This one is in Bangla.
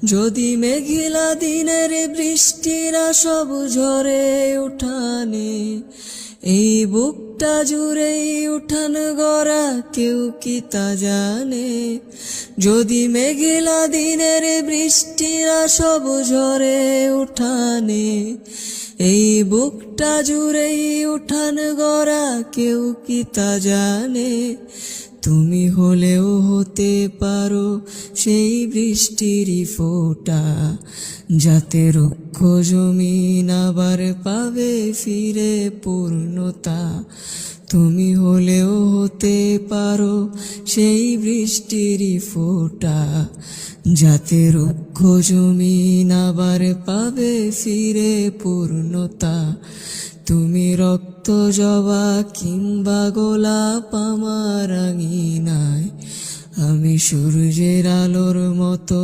যদি মেঘলা দিনের বৃষ্টিরা সব ঝরে উঠানে, এই বুকটা জুড়েই উঠান গড়া কেউ কি তা জানে। যদি মেঘলা দিনের বৃষ্টিরা সব ঝরে উঠানে, এই বুকটা জুড়েই উঠান গড়া কেউ কি তা জানে। তুমি হলেও হতে পারো সেই বৃষ্টিরই ফোঁটা, যাতে রুক্ষ জমিন আবার পাবে ফিরে পূর্ণতা। তুমি হলেও হতে পারো সেই বৃষ্টিরই ফোঁটা, যাতে রুক্ষ জমিন আবার পাবে ফিরে পূর্ণতা। তুমি রক্ত জবা কিংবা গোলাপ আমার আঙিনায়, আমি সূর্যের আলোর মতো।